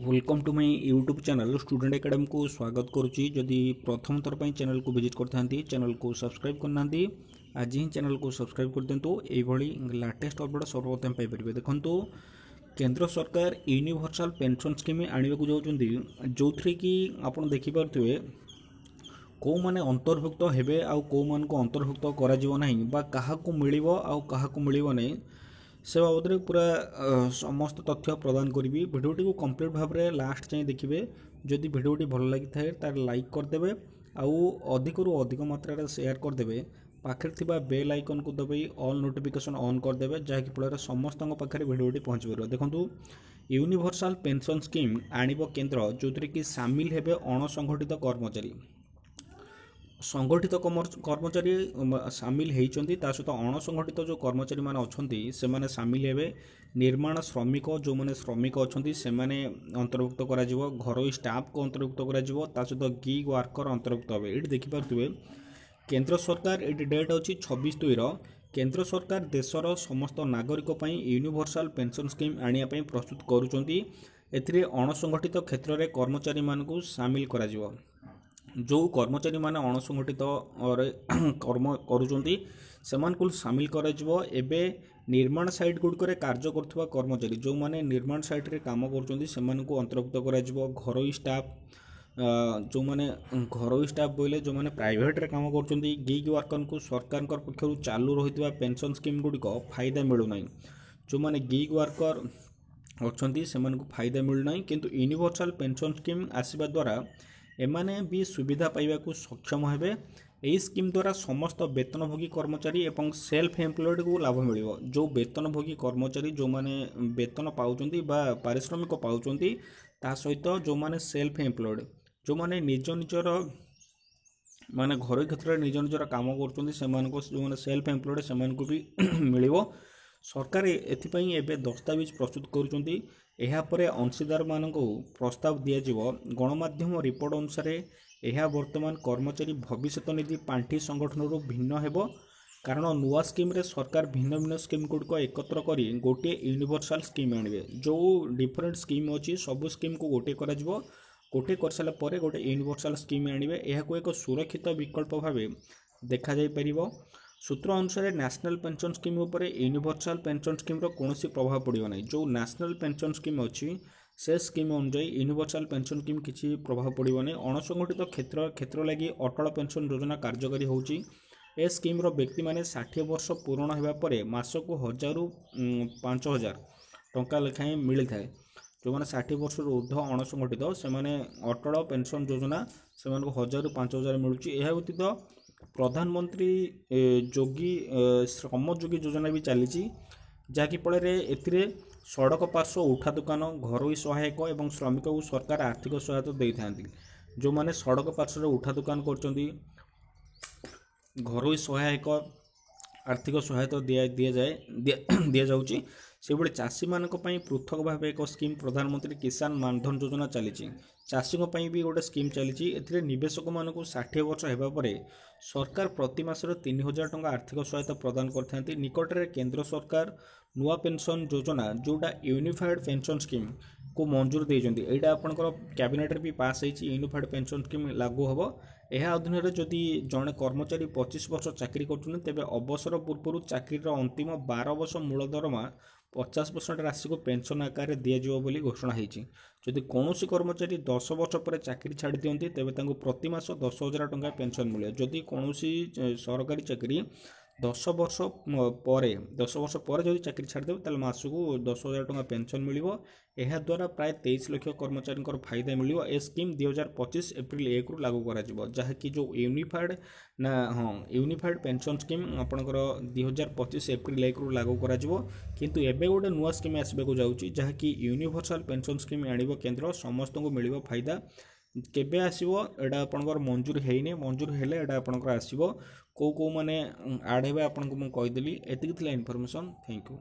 Welcome to my YouTube channel student academy को स्वागत करुच्ची। जदि प्रथम थर पर चैनल को विजिट करते चैनल को सब्सक्राइब करना आज ही चैनल को सब्सक्राइब कर दिंतु। यही लाटेस्ट अपडेट सर्वप्रथम पाइपर। देखो केंद्र सरकार यूनिवर्सल पेंशन स्कीम आने को जाऊँगी जो थी कि आप देखिपे कौ मैंने अंतर्भुक्त हेबे आउ कौ मान को अंतर्भुक्त करा मिल नहीं से बाबद में पूरा समस्त तथ्य प्रदान करी। भिडियोटी को कंप्लीट भाव में लास्ट चाहिए देखिए। जदि भिडियोटी भल लगी थाए तार लाइक करदे आउ अधिक रु अधिक मात्रा शेयर करदे। पाखे थिबा बेल आइकन को दबाई ऑल नोटिफिकेशन ऑन करदे जहाँकि फल समस्त पाखे भिडियोटी पहुँच पार। देखो यूनिवर्सल पेंशन स्कीम आणिब केंद्र जो थी कि सामिल हेबे अणसंगठित कर्मचारी। संगठित कर्मचारी सामिल होती सहित अणसंगठित जो कर्मचारी मान अच्छा से सामिल हेबे। निर्माण श्रमिक जो मैंने श्रमिक अच्छा से अंतर्भुक्त कर घर स्टाफ को अंतर्भुक्त कर सहित गिग वर्कर अंतर्भुक्त हे। ये देखिपे केंद्र सरकार ये डेट अच्छी 26/2 केंद्र सरकार देशर समस्त नागरिक यूनिवर्सल पेंशन स्कीम आने प्रस्तुत करुँच। अणसंगठित क्षेत्र में कर्मचारी मान को सामिल करा जो कर्मचारी माने अणसंगठित कर्म करुँच से सामिल कर निर्माण साइट गुड़िक कार्य करुवा कर्मचारी जो माने निर्माण साइट रे काम कर अंतर्भुक्त कर घर स्टाफ जो माने घर स्टाफ बोले जो माने प्राइवेट रे काम कर गिग वर्कर को सरकार पक्षर चालू रही पेंशन स्कीम गुड़िक फायदा मिलूना। जो माने गिग वर्कर अच्छा से फायदा मिलूना किंतु यूनिवर्सल पेंशन स्कीम आसवा द्वारा एमाने भी सुविधा पाइबा को सक्षम हेबे। यही स्कीम द्वारा समस्त वेतनभोगी कर्मचारी एवं सेल्फ एम्प्लॉयड को लाभ मिल। जो वेतनभोगी कर्मचारी जो माने वेतन पाउचंती बा पारिश्रमिक पाउचंती ता सहित जो माने सेल्फ एम्प्लॉयड जो माने निज निजर माने घर क्षेत्र में निज निजर काम कर सेल्फ एम्प्लॉयड से भी मिल। सरकार एथिपाई एबे दस्तावेज प्रस्तुत करुँच। यापर अंशीदार मान प्रस्ताव दिज्व गणमाध्यम रिपोर्ट अनुसार यह वर्तमान कर्मचारी भविष्य निधि पांठि संगठन भिन्न हेबो। कारण नुआ स्कीम रे सरकार भिन्न भिन्न स्कीम गुड़िक एकत्र कर गोटे यूनिवर्सल स्कीम आने जो डिफरेंट स्कीम अच्छी सबू स्कीम को गोटे गोटे कर सारा गोटे यूनिवर्सल स्कीम आने यह एक सुरक्षित विकल्प भाव देखा जाई परिबो। सूत्र अनुसार नेशनल पेंशन स्कीम उपर यूनिवर्सल पेंशन स्कीम कौन प्रभाव पड़ो ना। जो नेशनल पेंशन स्कीम अच्छी से स्कीम अनुसार यूनिवर्सल पेंशन स्कीम किसी प्रभाव पड़ो ना। अणसंगठित क्षेत्र लगी अटल पेंशन योजना कार्यकारी होची। ए स्कीम व्यक्ति माने 60 वर्ष पूर्ण होगापर मासक 1000 रु 5000 टंका लेखाएं मिल थाए। जो मैंने 60 वर्ष ऊर्ध्व अणसंगठित से अटल पेंशन योजना से 1000 रु 5000 मिलूँ। यह व्यतीत प्रधानमंत्री योगी श्रम योगी योजना भी चली जहाँकि फल ए सड़क पार्श्व उठा दुकान घर सहायक और श्रमिक को सरकार आर्थिक सहायता दे था। जो मैंने सड़क पार्श्व उठा दुकान कर घर सहायक आर्थिक सहायता दि जाऊँगी से भाई चाषी मान पृथक भाव एक स्कीम प्रधानमंत्री किसान मानधन योजना चली। चाषी भी गोटे स्कीम चली। निवेशक मान 60 वर्ष होगापर सरकार प्रति मासर 3000 टंका आर्थिक सहायता प्रदान करते। निकटरे केंद्र सरकार नुआ पेंशन योजना जोटा यूनिफाइड पेंशन स्कीम को मंजूर देइछन्ती। एटा आपनकर कैबिनेट भी पास होती यूनिफाइड पेंशन स्कीम लागू हम। यह अधीन जदि जड़े कर्मचारी 25 वर्ष चाकरी कर तेबे अवसर पूर्व चाकरीर अंतिम 12 वर्ष मूल दरमा 50% राशि को पेंशन आकार दिज्व बोली घोषणा होती। जदि कौन कर्मचारी 10 वर्ष पर चाकरी छाड़ दियंती तेबे प्रति मास 10,000 टंका पेंशन मिले। जदि कौन सरकारी चाकरी 10 वर्ष पर जब चाकरी छाड़देव तेल मासक 10,000 टंका पेंशन मिल। यह द्वारा प्राय 23 लाख कर्मचारी फायदा मिल। ए स्कीम 2025 एप्रिल 1 रु लागू करा जहाँकि जो यूनिफाइड ना हाँ यूनिफाइड पेंशन स्कीम आपंकर 2025 एप्रिल 1 रु लागू करा किंतु एबे गोटे नुआ स्कीम आसबाक जाऊँगी जहाँकि यूनिवर्सल पेंशन स्कीम आनिब केंद्र समस्त को मिल फायदा। केबे आसीबो एटा आपनकर मंजूर हेइने मंजूर हेले एटा आपनकर आसीबो को माने आड हेबे आपनको मु कहि देली। एतिक थिला इन्फॉर्मेशन। Thank you.